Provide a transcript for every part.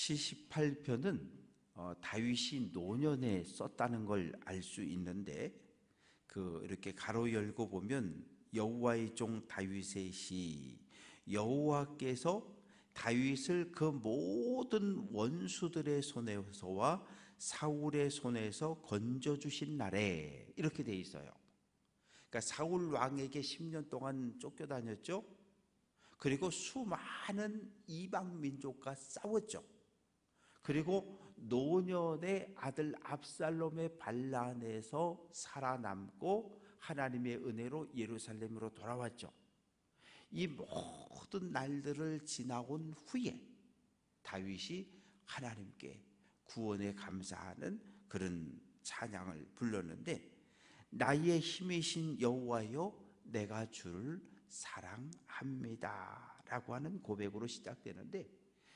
시십팔편은 다윗이 노년에 썼다는 걸 알 수 있는데 이렇게 가로 열고 보면 여호와의 종 다윗의 시, 여호와께서 다윗을 그 모든 원수들의 손에서와 사울의 손에서 건져주신 날에, 이렇게 돼 있어요. 그러니까 사울 왕에게 10년 동안 쫓겨다녔죠. 그리고 수많은 이방 민족과 싸웠죠. 그리고 노년의 아들 압살롬의 반란에서 살아남고 하나님의 은혜로 예루살렘으로 돌아왔죠. 이 모든 날들을 지나온 후에 다윗이 하나님께 구원에 감사하는 그런 찬양을 불렀는데, 나의 힘이신 여호와여 내가 주를 사랑합니다 라고 하는 고백으로 시작되는데,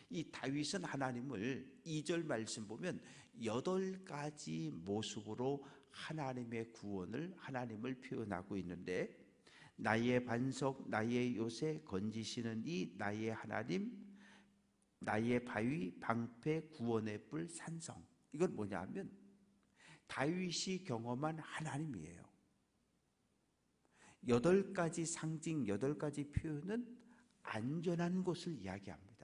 이 다윗은 하나님을 2절 말씀 보면 8가지 모습으로 하나님의 구원을, 하나님을 표현하고 있는데, 나의 반석 나의 요새 건지시는 이 나의 하나님, 나의 바위 방패 구원의 뿔 산성. 이건 뭐냐 하면 다윗이 경험한 하나님이에요. 8가지 상징, 8가지 표현은 안전한 곳을 이야기합니다.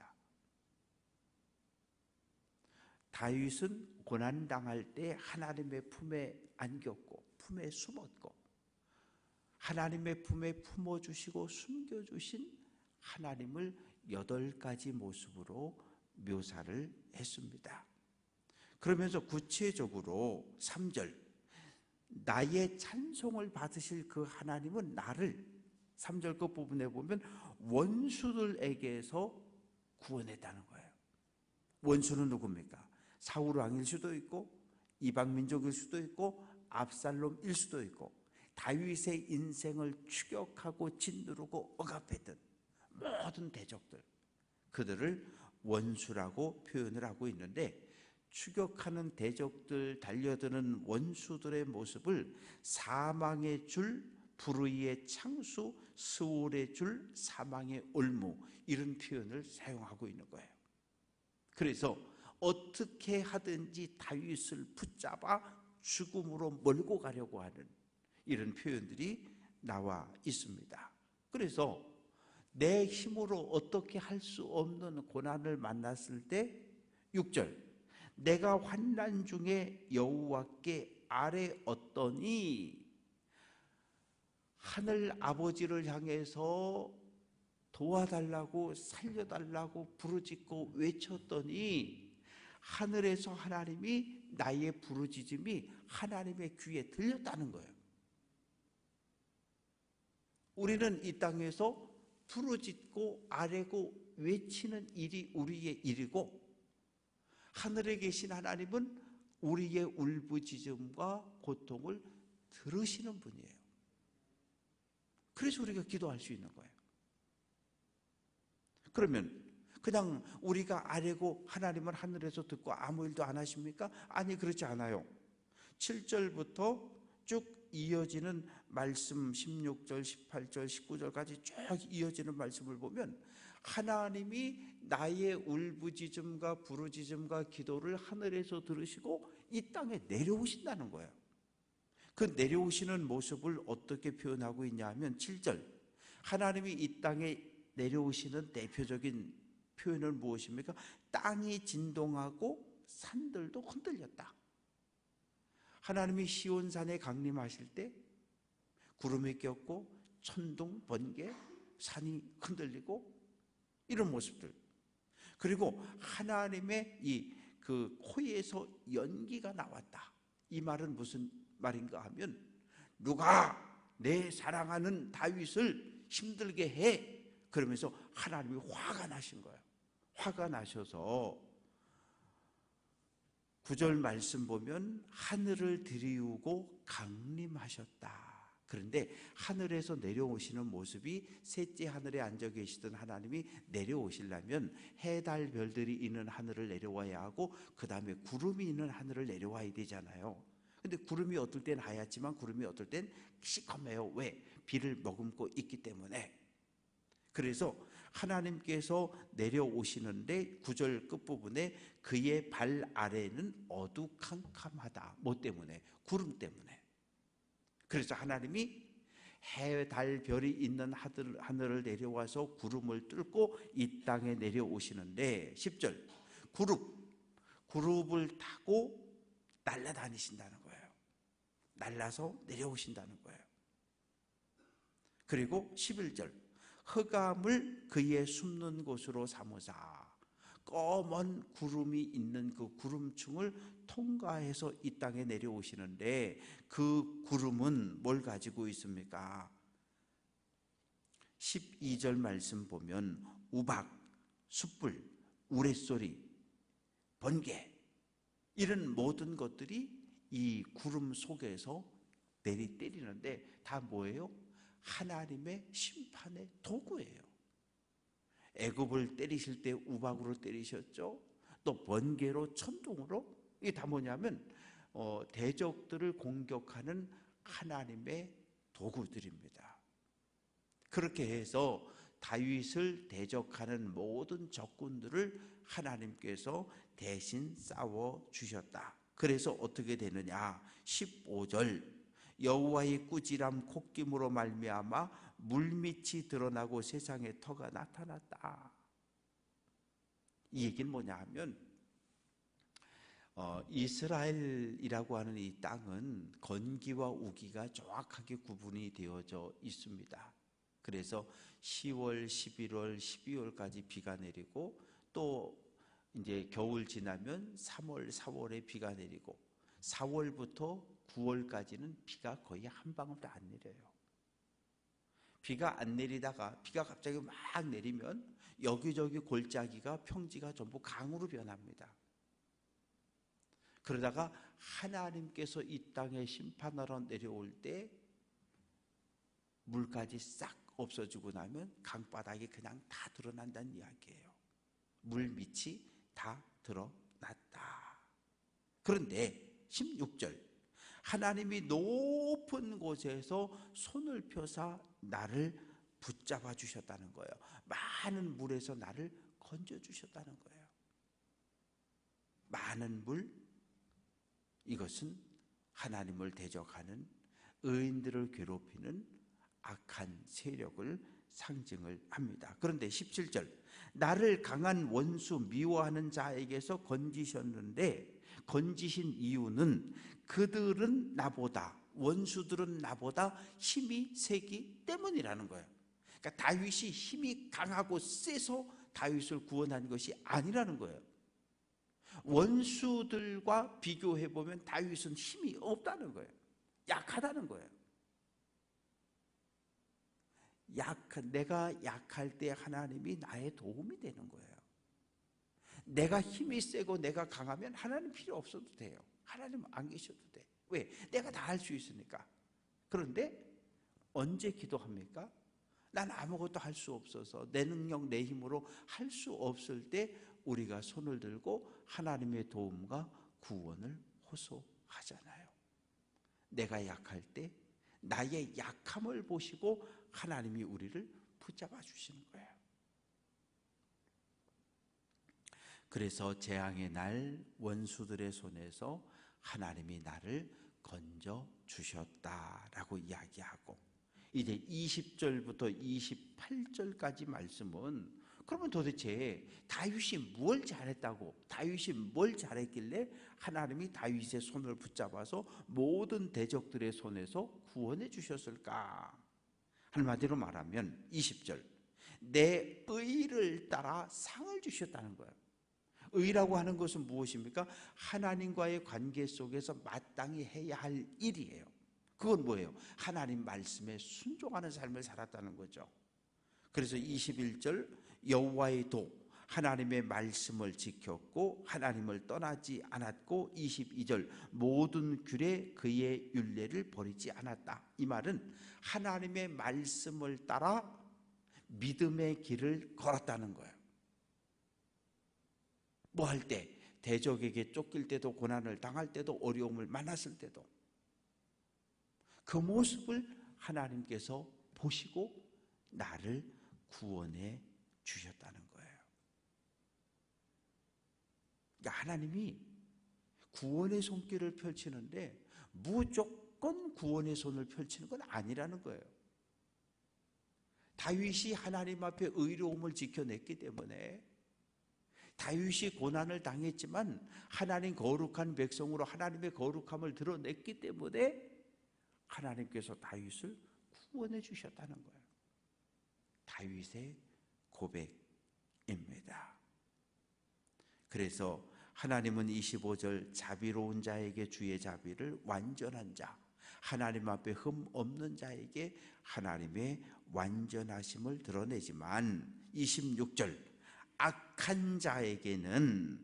다윗은 고난당할 때 하나님의 품에 안겼고 품에 숨었고, 하나님의 품에 품어주시고 숨겨주신 하나님을 8가지 모습으로 묘사를 했습니다. 그러면서 구체적으로 3절, 나의 찬송을 받으실 그 하나님은 나를, 3절 그 부분에 보면 원수들에게서 구원했다는 거예요. 원수는 누굽니까? 사울 왕일 수도 있고 이방 민족일 수도 있고 압살롬일 수도 있고 다윗의 인생을 추격하고 짓누르고 억압했던 모든 대적들, 그들을 원수라고 표현을 하고 있는데, 추격하는 대적들, 달려드는 원수들의 모습을 사망의 줄, 불의의 창수, 스올의 줄, 사망의 올무, 이런 표현을 사용하고 있는 거예요. 그래서 어떻게 하든지 다윗을 붙잡아 죽음으로 몰고 가려고 하는 이런 표현들이 나와 있습니다. 그래서 내 힘으로 어떻게 할 수 없는 고난을 만났을 때 6절, 내가 환난 중에 여호와께 아뢰었더니, 하늘 아버지를 향해서 도와달라고 살려달라고 부르짖고 외쳤더니 하늘에서 하나님이, 나의 부르짖음이 하나님의 귀에 들렸다는 거예요. 우리는 이 땅에서 부르짖고 아뢰고 외치는 일이 우리의 일이고, 하늘에 계신 하나님은 우리의 울부짖음과 고통을 들으시는 분이에요. 그래서 우리가 기도할 수 있는 거예요. 그러면 그냥 우리가 아뢰고 하나님은 하늘에서 듣고 아무 일도 안 하십니까? 아니, 그렇지 않아요. 7절부터 쭉 이어지는 말씀, 16절, 18절, 19절까지 쭉 이어지는 말씀을 보면 하나님이 나의 울부짖음과 부르짖음과 기도를 하늘에서 들으시고 이 땅에 내려오신다는 거예요. 그 내려오시는 모습을 어떻게 표현하고 있냐 하면 7절, 하나님이 이 땅에 내려오시는 대표적인 표현은 무엇입니까? 땅이 진동하고 산들도 흔들렸다. 하나님이 시온산에 강림하실 때 구름이 꼈고 천둥, 번개, 산이 흔들리고 이런 모습들, 그리고 하나님의 그 코에서 연기가 나왔다. 이 말은 무슨 말인가 하면, 누가 내 사랑하는 다윗을 힘들게 해, 그러면서 하나님이 화가 나신 거예요. 화가 나셔서 9절 말씀 보면 하늘을 들이우고 강림하셨다. 그런데 하늘에서 내려오시는 모습이, 셋째 하늘에 앉아 계시던 하나님이 내려오시려면 해, 달, 별들이 있는 하늘을 내려와야 하고 그 다음에 구름이 있는 하늘을 내려와야 되잖아요. 근데 구름이 어떨 땐 하얗지만 구름이 어떨 땐 시커매요. 왜? 비를 머금고 있기 때문에. 그래서 하나님께서 내려오시는데 9절 끝부분에 그의 발 아래는 어두캄캄하다. 뭐 때문에? 구름 때문에. 그래서 하나님이 해, 달, 별이 있는 하늘을 내려와서 구름을 뚫고 이 땅에 내려오시는데 10절 그룹을 타고 날아다니신다는 거예요. 날라서 내려오신다는 거예요. 그리고 11절 흑암을 그의 숨는 곳으로 삼으사 검은 구름이 있는 그 구름층을 통과해서 이 땅에 내려오시는데 그 구름은 뭘 가지고 있습니까? 12절 말씀 보면 우박, 숯불, 우레소리, 번개 이런 모든 것들이 이 구름 속에서 내리 때리는데 다 뭐예요? 하나님의 심판의 도구예요. 애굽을 때리실 때 우박으로 때리셨죠. 또 번개로, 천둥으로. 이게 다 뭐냐면 대적들을 공격하는 하나님의 도구들입니다. 그렇게 해서 다윗을 대적하는 모든 적군들을 하나님께서 대신 싸워 주셨다. 그래서 어떻게 되느냐? 15절 여호와의 꾸지람 콧김으로 말미암아 물밑이 드러나고 세상에 터가 나타났다. 이 얘기는 뭐냐 하면 이스라엘이라고 하는 이 땅은 건기와 우기가 정확하게 구분이 되어져 있습니다. 그래서 10월, 11월, 12월까지 비가 내리고 또 이제 겨울 지나면 3월, 4월에 비가 내리고 4월부터 9월까지는 비가 거의 한 방울도 안 내려요. 비가 안 내리다가 비가 갑자기 막 내리면 여기저기 골짜기가 평지가 전부 강으로 변합니다. 그러다가 하나님께서 이 땅에 심판하러 내려올 때 물까지 싹 없어지고 나면 강바닥이 그냥 다 드러난다는 이야기예요. 물 밑이 다 드러났다. 그런데 16절 하나님이 높은 곳에서 손을 펴사 나를 붙잡아 주셨다는 거예요. 많은 물에서 나를 건져 주셨다는 거예요. 많은 물, 이것은 하나님을 대적하는 의인들을 괴롭히는 악한 세력을 상징을 합니다. 그런데 17절 나를 강한 원수 미워하는 자에게서 건지셨는데 건지신 이유는 그들은 나보다 원수들은 나보다 힘이 세기 때문이라는 거예요. 그러니까 다윗이 힘이 강하고 세서 다윗을 구원한 것이 아니라는 거예요. 원수들과 비교해 보면 다윗은 힘이 없다는 거예요. 약하다는 거예요. 내가 약할 때 하나님이 나의 도움이 되는 거예요. 내가 힘이 세고 내가 강하면 하나님 필요 없어도 돼요. 하나님 안 계셔도 돼. 왜? 내가 다 할 수 있으니까. 그런데 언제 기도합니까? 난 아무것도 할 수 없어서 내 능력 내 힘으로 할 수 없을 때 우리가 손을 들고 하나님의 도움과 구원을 호소하잖아요. 내가 약할 때 나의 약함을 보시고 하나님이 우리를 붙잡아 주시는 거예요. 그래서 재앙의 날 원수들의 손에서 하나님이 나를 건져 주셨다라고 이야기하고 이제 20절부터 28절까지 말씀은 그러면 도대체 다윗이 뭘 잘했다고 다윗이 뭘 잘했길래 하나님이 다윗의 손을 붙잡아서 모든 대적들의 손에서 구원해 주셨을까? 한마디로 말하면 20절 내 의를 따라 상을 주셨다는 거예요. 의라고 하는 것은 무엇입니까? 하나님과의 관계 속에서 마땅히 해야 할 일이에요. 그건 뭐예요? 하나님 말씀에 순종하는 삶을 살았다는 거죠. 그래서 21절 여호와의 도 하나님의 말씀을 지켰고 하나님을 떠나지 않았고 22절 모든 규례 그의 율례를 버리지 않았다. 이 말은 하나님의 말씀을 따라 믿음의 길을 걸었다는 거예요. 뭐 할 때? 대적에게 쫓길 때도 고난을 당할 때도 어려움을 만났을 때도 그 모습을 하나님께서 보시고 나를 구원해 주셨다는 거예요. 그러니까 하나님이 구원의 손길을 펼치는데 무조건 구원의 손을 펼치는 건 아니라는 거예요. 다윗이 하나님 앞에 의로움을 지켜냈기 때문에, 다윗이 고난을 당했지만 하나님 거룩한 백성으로 하나님의 거룩함을 드러냈기 때문에 하나님께서 다윗을 구원해 주셨다는 거예요. 다윗의 고백입니다. 그래서 하나님은 25절 자비로운 자에게 주의 자비를, 완전한 자, 하나님 앞에 흠 없는 자에게 하나님의 완전하심을 드러내지만 26절 악한 자에게는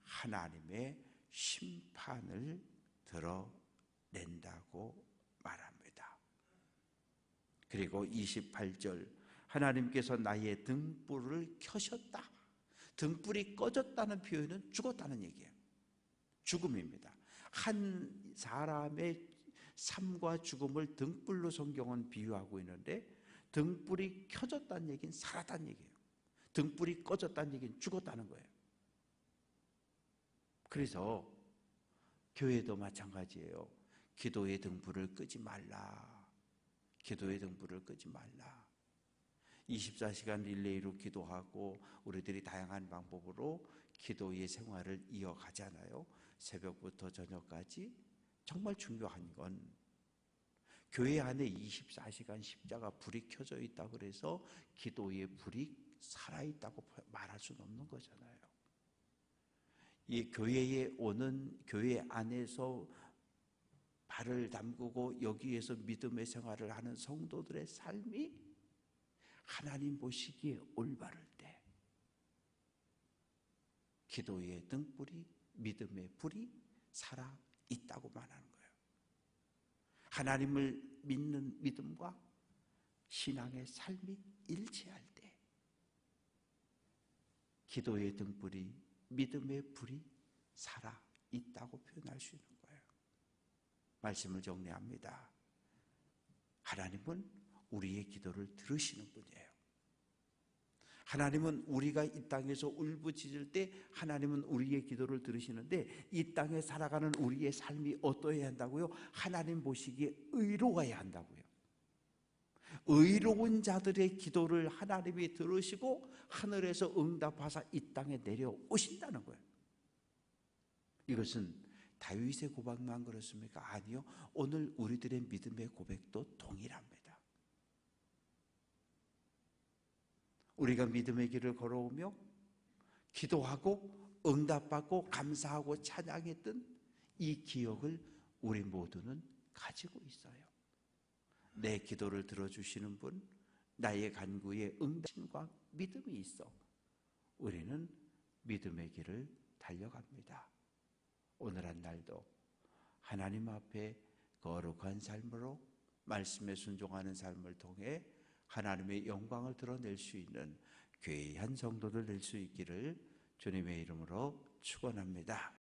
하나님의 심판을 드러낸다고 말합니다. 그리고 28절 하나님께서 나의 등불을 켜셨다. 등불이 꺼졌다는 표현은 죽었다는 얘기예요. 죽음입니다. 한 사람의 삶과 죽음을 등불로 성경은 비유하고 있는데, 등불이 켜졌다는 얘기는 살았다는 얘기예요. 등불이 꺼졌다는 얘기는 죽었다는 거예요. 그래서 교회도 마찬가지예요. 기도의 등불을 끄지 말라. 기도의 등불을 끄지 말라. 24시간 릴레이로 기도하고 우리들이 다양한 방법으로 기도의 생활을 이어가잖아요. 새벽부터 저녁까지. 정말 중요한 건 교회 안에 24시간 십자가 불이 켜져 있다고 그래서 기도의 불이 살아있다고 말할 수는 없는 거잖아요. 이 교회에 오는, 교회 안에서 발을 담그고 여기에서 믿음의 생활을 하는 성도들의 삶이 하나님 보시기에 올바를 때 기도의 등불이, 믿음의 불이 살아있다고 말하는 거예요. 하나님을 믿는 믿음과 신앙의 삶이 일치할 때 기도의 등불이, 믿음의 불이 살아있다고 표현할 수 있는 거예요. 말씀을 정리합니다. 하나님은 우리의 기도를 들으시는 분이에요. 하나님은 우리가 이 땅에서 울부짖을 때 하나님은 우리의 기도를 들으시는데, 이 땅에 살아가는 우리의 삶이 어떠해야 한다고요? 하나님 보시기에 의로워야 한다고요. 의로운 자들의 기도를 하나님이 들으시고 하늘에서 응답하사 이 땅에 내려오신다는 거예요. 이것은 다윗의 고백만 그렇습니까? 아니요. 오늘 우리들의 믿음의 고백도 동일합니다. 우리가 믿음의 길을 걸어오며 기도하고 응답받고 감사하고 찬양했던 이 기억을 우리 모두는 가지고 있어요. 내 기도를 들어주시는 분, 나의 간구에 응답과 믿음이 있어 우리는 믿음의 길을 달려갑니다. 오늘 한 날도 하나님 앞에 거룩한 삶으로 말씀에 순종하는 삶을 통해 하나님의 영광을 드러낼 수 있는 귀한 성도들 될 수 있기를 주님의 이름으로 축원합니다.